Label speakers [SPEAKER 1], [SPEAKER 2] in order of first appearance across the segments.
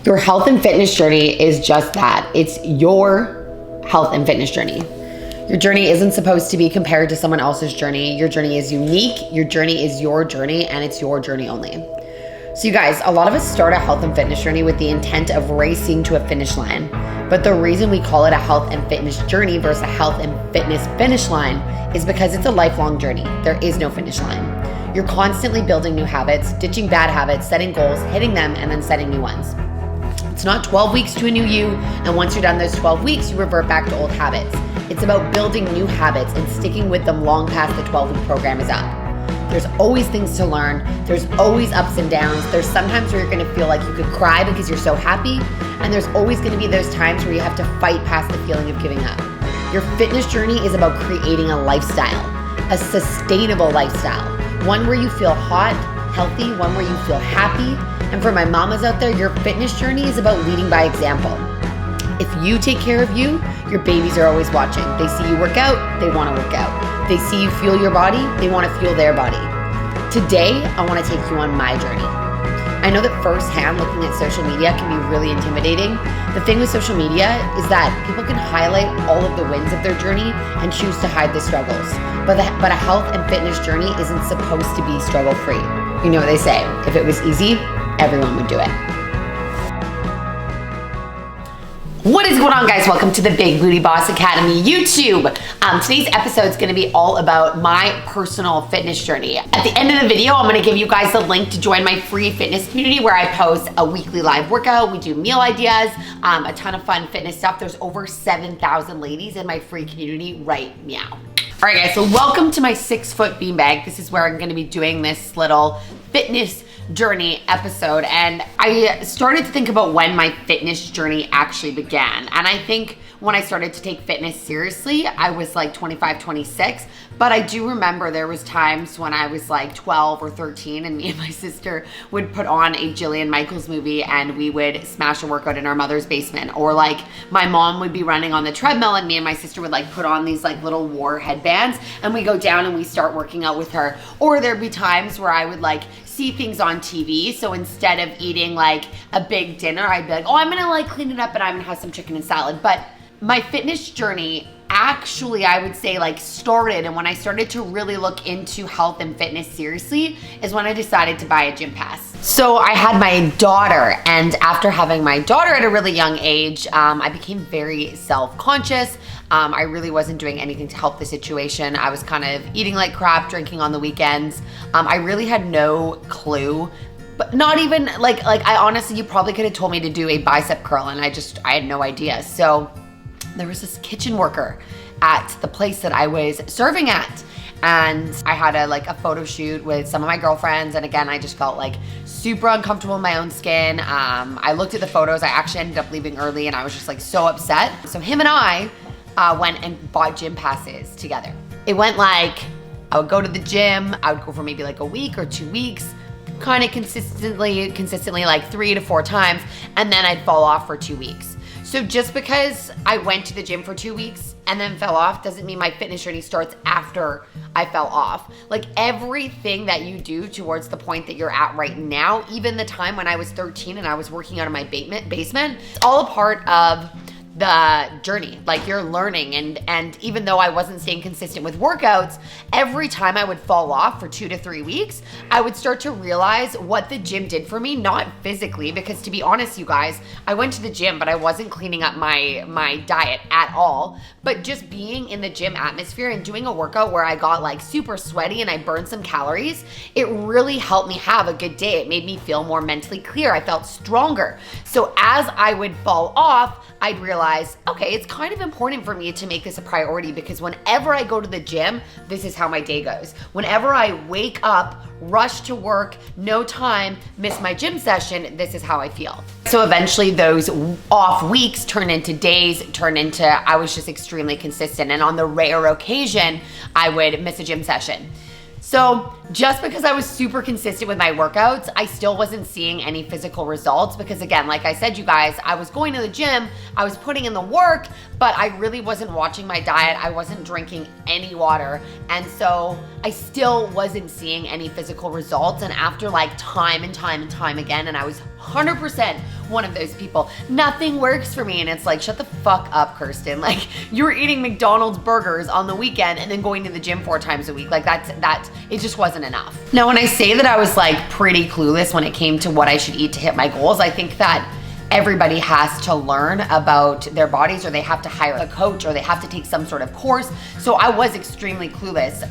[SPEAKER 1] Your health and fitness journey is just that. It's your health and fitness journey. Your journey isn't supposed to be compared to someone else's journey. Your journey is unique. Your journey is your journey, and it's your journey only. So you guys, a lot of us start a health and fitness journey with the intent of racing to a finish line. But the reason we call it a health and fitness journey versus a health and fitness finish line is because it's a lifelong journey. There is no finish line. You're constantly building new habits, ditching bad habits, setting goals, hitting them, and then setting new ones. It's not 12 weeks to a new you, and once you're done those 12 weeks, you revert back to old habits. It's about building new habits and sticking with them long past the 12-week program is up. There's always things to learn. There's always ups and downs. There's sometimes where you're gonna feel like you could cry because you're so happy, and there's always gonna be those times where you have to fight past the feeling of giving up. Your fitness journey is about creating a lifestyle, a sustainable lifestyle, one where you feel hot, healthy, one where you feel happy. And for my mamas out there, your fitness journey is about leading by example. If you take care of you, your babies are always watching. They see you work out, they wanna work out. They see you fuel your body, they wanna fuel their body. Today, I wanna take you on my journey. I know that firsthand looking at social media can be really intimidating. The thing with social media is that people can highlight all of the wins of their journey and choose to hide the struggles. But a health and fitness journey isn't supposed to be struggle-free. You know what they say, if it was easy, everyone would do it. What is going on, guys? Welcome to the Big Booty Boss Academy YouTube. Today's episode is going to be all about my personal fitness journey. At the end of the video, I'm going to give you guys the link to join my free fitness community where I post a weekly live workout. We do meal ideas, a ton of fun fitness stuff. There's over 7,000 ladies in my free community right now. All right, guys, so welcome to my 6-foot beanbag. This is where I'm going to be doing this little fitness journey episode, and I started to think about when my fitness journey actually began. And I think when I started to take fitness seriously, I was like 25, 26, but I do remember there was times when I was like 12 or 13 and me and my sister would put on a Jillian Michaels movie and we would smash a workout in our mother's basement. Or like my mom would be running on the treadmill and me and my sister would like put on these like little war headbands and we go down and we start working out with her. Or there'd be times where I would like see things on TV. So instead of eating like a big dinner, I'd be like, oh, I'm gonna like clean it up and I'm gonna have some chicken and salad. But my fitness journey actually, I would say like started, and when I started to really look into health and fitness seriously is when I decided to buy a gym pass. So I had my daughter, and after having my daughter at a really young age, I became very self-conscious. I really wasn't doing anything to help the situation. I was kind of eating like crap, drinking on the weekends. I really had no clue, but not even like I honestly, you probably could have told me to do a bicep curl and I had no idea. So there was this kitchen worker at the place that I was serving at, and I had a photo shoot with some of my girlfriends, and again, I just felt like super uncomfortable in my own skin. I looked at the photos, I actually ended up leaving early and I was just like so upset. So him and I went and bought gym passes together. It went like, I would go to the gym, I would go for maybe like a week or 2 weeks, kind of consistently like 3 to 4 times, and then I'd fall off for 2 weeks. So just because I went to the gym for 2 weeks and then fell off doesn't mean my fitness journey starts after I fell off. Like everything that you do towards the point that you're at right now, even the time when I was 13 and I was working out of my basement, it's all a part of the journey. Like you're learning, and even though I wasn't staying consistent with workouts, every time I would fall off for 2 to 3 weeks, I would start to realize what the gym did for me, not physically, because to be honest, you guys, I went to the gym, but I wasn't cleaning up my diet at all. But just being in the gym atmosphere and doing a workout where I got like super sweaty and I burned some calories, it really helped me have a good day. It made me feel more mentally clear. I felt stronger. So as I would fall off, I'd realize, okay, it's kind of important for me to make this a priority, because whenever I go to the gym, this is how my day goes. Whenever I wake up, rush to work, no time, miss my gym session, this is how I feel. So eventually those off weeks turn into days, I was just extremely consistent. And on the rare occasion, I would miss a gym session. So just because I was super consistent with my workouts, I still wasn't seeing any physical results because, again, like I said, you guys, I was going to the gym, I was putting in the work, but I really wasn't watching my diet. I wasn't drinking any water. And so I still wasn't seeing any physical results. And after like time and time and time again, and I was 100% one of those people. Nothing works for me. And it's like, shut the fuck up, Kirsten. Like, you're eating McDonald's burgers on the weekend and then going to the gym 4 times a week. Like it just wasn't enough. Now, when I say that I was like pretty clueless when it came to what I should eat to hit my goals, I think that everybody has to learn about their bodies, or they have to hire a coach, or they have to take some sort of course. So I was extremely clueless.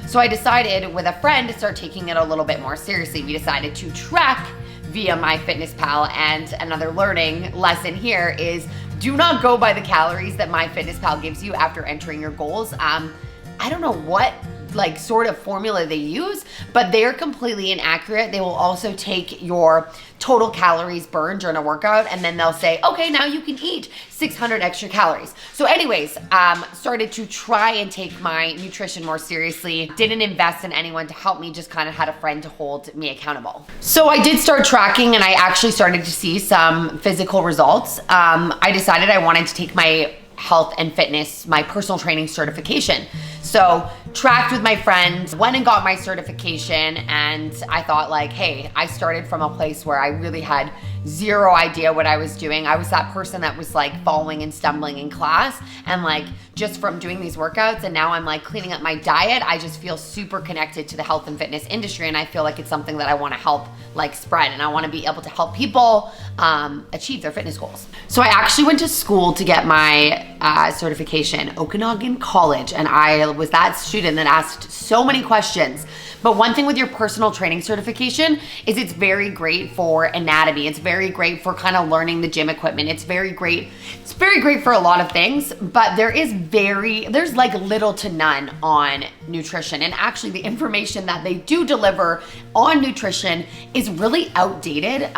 [SPEAKER 1] So I decided with a friend to start taking it a little bit more seriously. We decided to track via MyFitnessPal, and another learning lesson here is do not go by the calories that MyFitnessPal gives you after entering your goals. I don't know what like sort of formula they use, but they're completely inaccurate. They will also take your total calories burned during a workout, and then they'll say, okay, now you can eat 600 extra calories. So anyways, started to try and take my nutrition more seriously. Didn't invest in anyone to help me, just kind of had a friend to hold me accountable. So I did start tracking, and I actually started to see some physical results. I decided I wanted to take my health and fitness, my personal training certification. So tracked with my friends, went and got my certification, and I thought like, hey, I started from a place where I really had zero idea what I was doing. I was that person that was like falling and stumbling in class, and like just from doing these workouts, and now I'm like cleaning up my diet, I just feel super connected to the health and fitness industry, and I feel like it's something that I want to help like spread, and I want to be able to help people achieve their fitness goals. So I actually went to school to get my certification, Okanagan College, and I was that student that asked so many questions. But one thing with your personal training certification is it's very great for anatomy. It's very great for kind of learning the gym equipment. It's very great for a lot of things, but there's like little to none on nutrition. And actually the information that they do deliver on nutrition is really outdated.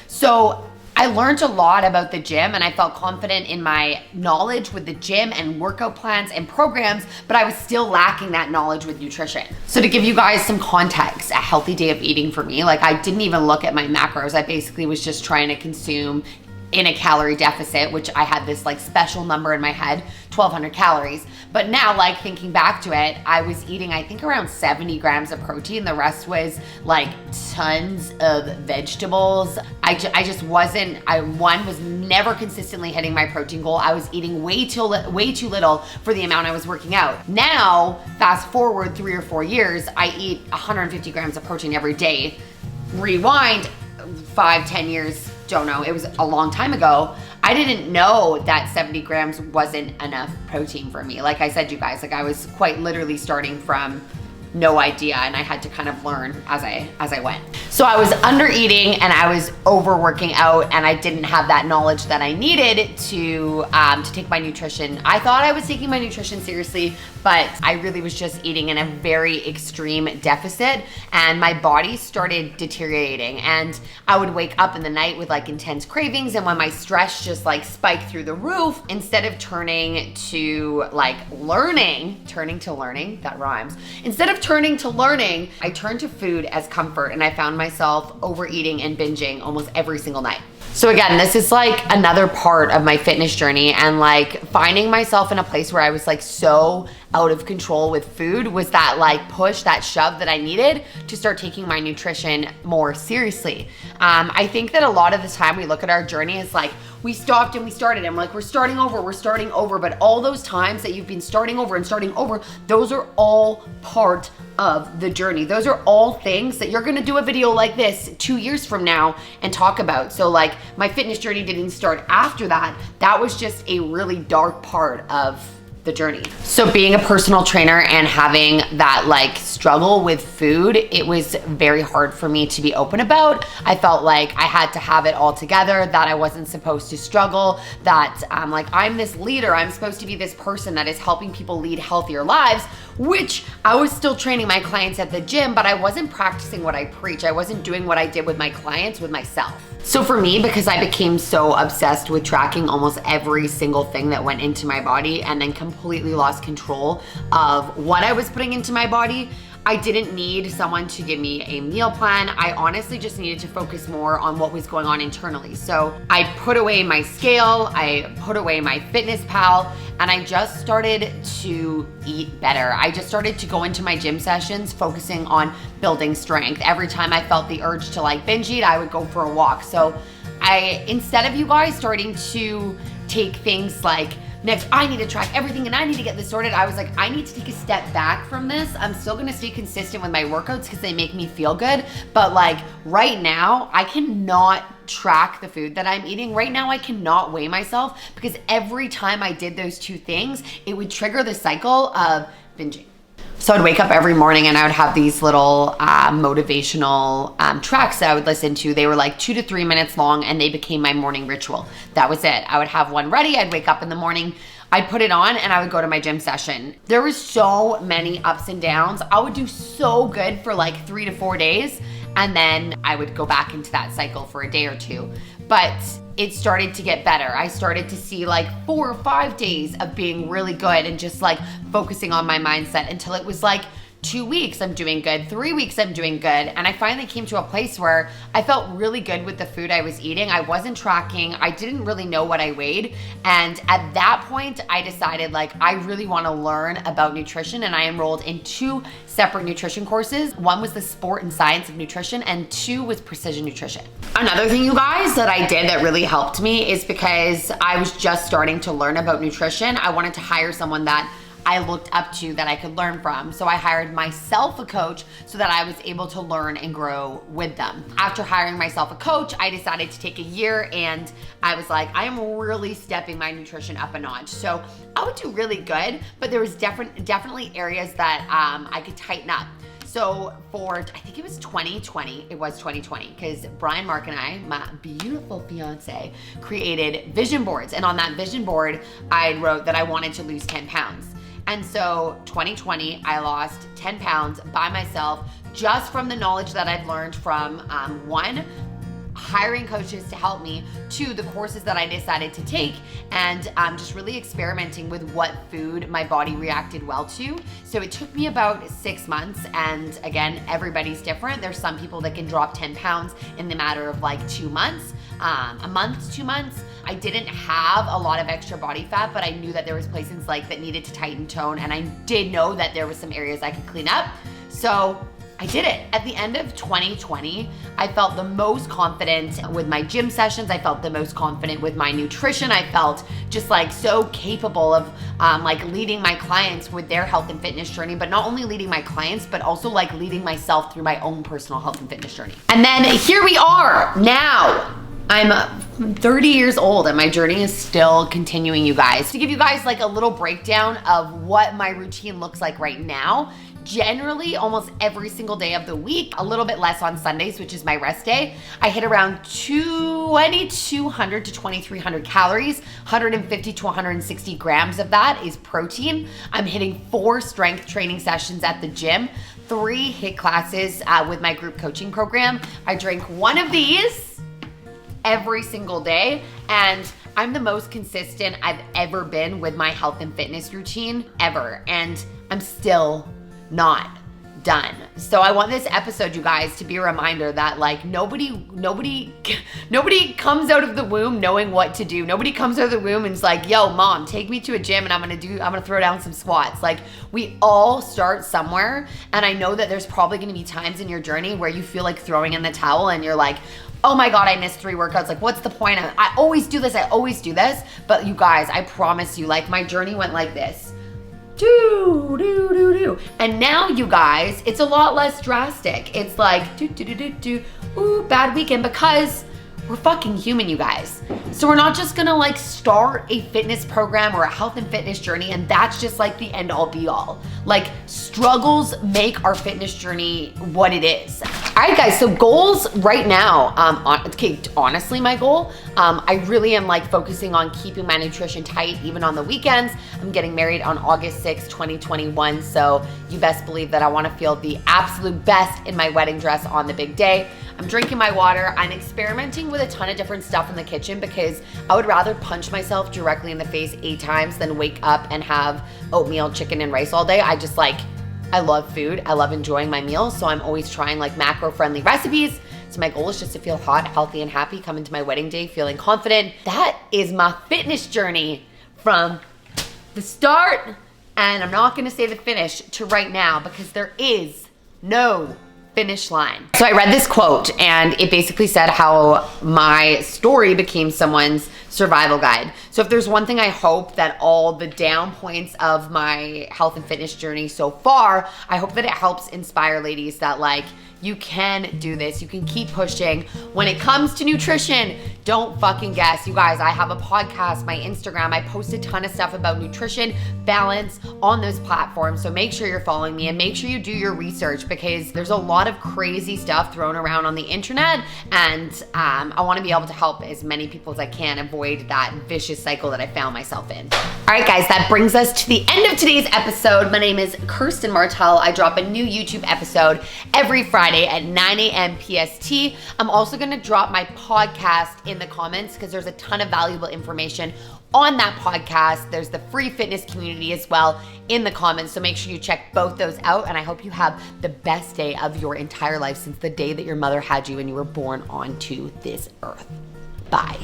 [SPEAKER 1] So I learned a lot about the gym, and I felt confident in my knowledge with the gym and workout plans and programs, but I was still lacking that knowledge with nutrition. So to give you guys some context, a healthy day of eating for me, like I didn't even look at my macros. I basically was just trying to consume in a calorie deficit, which I had this like special number in my head, 1,200 calories. But now, like thinking back to it, I was eating, I think around 70 grams of protein. The rest was like tons of vegetables. I just wasn't, I was never consistently hitting my protein goal. I was eating way too little for the amount I was working out. Now, fast forward 3 or 4 years, I eat 150 grams of protein every day. Rewind 5-10 years, don't know, it was a long time ago. I didn't know that 70 grams wasn't enough protein for me. Like I said, you guys, like I was quite literally starting from no idea, and I had to kind of learn as I went. So I was under eating and I was overworking out, and I didn't have that knowledge that I needed to take my nutrition. I thought I was taking my nutrition seriously, but I really was just eating in a very extreme deficit, and my body started deteriorating, and I would wake up in the night with like intense cravings, and when my stress just like spiked through the roof, instead of turning to learning, that rhymes. Instead of turning to learning, I turned to food as comfort, and I found myself overeating and binging almost every single night. So again, this is like another part of my fitness journey, and like finding myself in a place where I was like so out of control with food was that like push, that shove that I needed to start taking my nutrition more seriously. I think that a lot of the time we look at our journey as like, we stopped and we started, and we're starting over, but all those times that you've been starting over, those are all part of the journey. Those are all things that you're gonna do a video like this 2 years from now and talk about. So like my fitness journey didn't start after that. That was just a really dark part of the journey. So being a personal trainer and having that like struggle with food, it was very hard for me to be open about. I felt like I had to have it all together, that I wasn't supposed to struggle, that like I'm this leader, I'm supposed to be this person that is helping people lead healthier lives, which I was still training my clients at the gym, but I wasn't practicing what I preach. I wasn't doing what I did with my clients with myself. So for me, because I became so obsessed with tracking almost every single thing that went into my body and then completely lost control of what I was putting into my body, I didn't need someone to give me a meal plan. I honestly just needed to focus more on what was going on internally. So I put away my scale, I put away my FitnessPal, and I just started to eat better. I just started to go into my gym sessions focusing on building strength. Every time I felt the urge to like binge eat, I would go for a walk. So instead of you guys starting to take things like, next, I need to track everything and I need to get this sorted, I was like, I need to take a step back from this. I'm still gonna stay consistent with my workouts because they make me feel good. But like right now, I cannot track the food that I'm eating. Right now, I cannot weigh myself because every time I did those two things, it would trigger the cycle of binging. So I'd wake up every morning and I would have these little motivational tracks that I would listen to. They were like 2 to 3 minutes long and they became my morning ritual. That was it. I would have one ready. I'd wake up in the morning, I'd put it on and I would go to my gym session. There was so many ups and downs. I would do so good for like 3 to 4 days and then I would go back into that cycle for a day or two. But it started to get better. I started to see like 4 or 5 days of being really good and just like focusing on my mindset until it was like 2 weeks I'm doing good, 3 weeks I'm doing good. And I finally came to a place where I felt really good with the food I was eating. I wasn't tracking. I didn't really know what I weighed. And at that point, I decided like, I really want to learn about nutrition. And I enrolled in 2 separate nutrition courses. One was the sport and science of nutrition and 2 was precision nutrition. Another thing, you guys, that I did that really helped me is because I was just starting to learn about nutrition. I wanted to hire someone that I looked up to that I could learn from. So I hired myself a coach so that I was able to learn and grow with them. After hiring myself a coach, I decided to take a year and I was like, I am really stepping my nutrition up a notch. So I would do really good, but there was definitely areas that I could tighten up. So for, I think it was 2020, because Brian Mark and I, my beautiful fiance, created vision boards. And on that vision board, I wrote that I wanted to lose 10 pounds. And so 2020, I lost 10 pounds by myself just from the knowledge that I've learned from one, hiring coaches to help me, 2, the courses that I decided to take, and just really experimenting with what food my body reacted well to. So it took me about 6 months, and again, everybody's different. There's some people that can drop 10 pounds in the matter of like 2 months, a month, 2 months. I didn't have a lot of extra body fat, but I knew that there was places like that needed to tighten tone, and I did know that there was some areas I could clean up. So I did it. At the end of 2020, I felt the most confident with my gym sessions. I felt the most confident with my nutrition. I felt just like so capable of like leading my clients with their health and fitness journey, but not only leading my clients, but also like leading myself through my own personal health and fitness journey. And then here we are now. I'm 30 years old and my journey is still continuing, you guys. To give you guys like a little breakdown of what my routine looks like right now, generally almost every single day of the week, a little bit less on Sundays, which is my rest day, I hit around 2,200 to 2,300 calories, 150 to 160 grams of that is protein. I'm hitting 4 strength training sessions at the gym, 3 HIIT classes with my group coaching program. I drink one of these every single day, and I'm the most consistent I've ever been with my health and fitness routine ever, and I'm still not done. So I want this episode, you guys, to be a reminder that like nobody comes out of the womb knowing what to do. Nobody comes out of the womb and is like, yo, mom, take me to a gym and I'm gonna throw down some squats. Like, we all start somewhere, and I know that there's probably gonna be times in your journey where you feel like throwing in the towel and you're like, oh my God, I missed 3 workouts. Like, what's the point? I always do this. But you guys, I promise you, like, my journey went like this. And now, you guys, it's a lot less drastic. It's like, ooh, bad weekend, because we're fucking human, you guys. So we're not just gonna like start a fitness program or a health and fitness journey and that's just like the end all be all. Like, struggles make our fitness journey what it is. All right, guys, so goals right now, honestly, my goal, I really am like focusing on keeping my nutrition tight even on the weekends. I'm getting married on August 6th, 2021. So you best believe that I wanna feel the absolute best in my wedding dress on the big day. I'm drinking my water. I'm experimenting with a ton of different stuff in the kitchen because I would rather punch myself directly in the face 8 times than wake up and have oatmeal, chicken, and rice all day. I just like, I love food. I love enjoying my meals. So I'm always trying like macro-friendly recipes. So my goal is just to feel hot, healthy, and happy, come into my wedding day feeling confident. That is my fitness journey from the start, and I'm not gonna say the finish, to right now, because there is no finish line. So I read this quote and it basically said how my story became someone's survival guide. So if there's one thing I hope that all the down points of my health and fitness journey so far, I hope that it helps inspire ladies that like, you can do this. You can keep pushing. When it comes to nutrition, don't fucking guess. You guys, I have a podcast, my Instagram. I post a ton of stuff about nutrition, balance on those platforms. So make sure you're following me and make sure you do your research, because there's a lot of crazy stuff thrown around on the internet. And I want to be able to help as many people as I can avoid that vicious cycle that I found myself in. All right, guys, that brings us to the end of today's episode. My name is Kirsten Martell. I drop a new YouTube episode every Friday at 9 a.m. PST. I'm also gonna drop my podcast in the comments because there's a ton of valuable information on that podcast. There's the free fitness community as well in the comments. So make sure you check both those out. And I hope you have the best day of your entire life since the day that your mother had you and you were born onto this earth. Bye.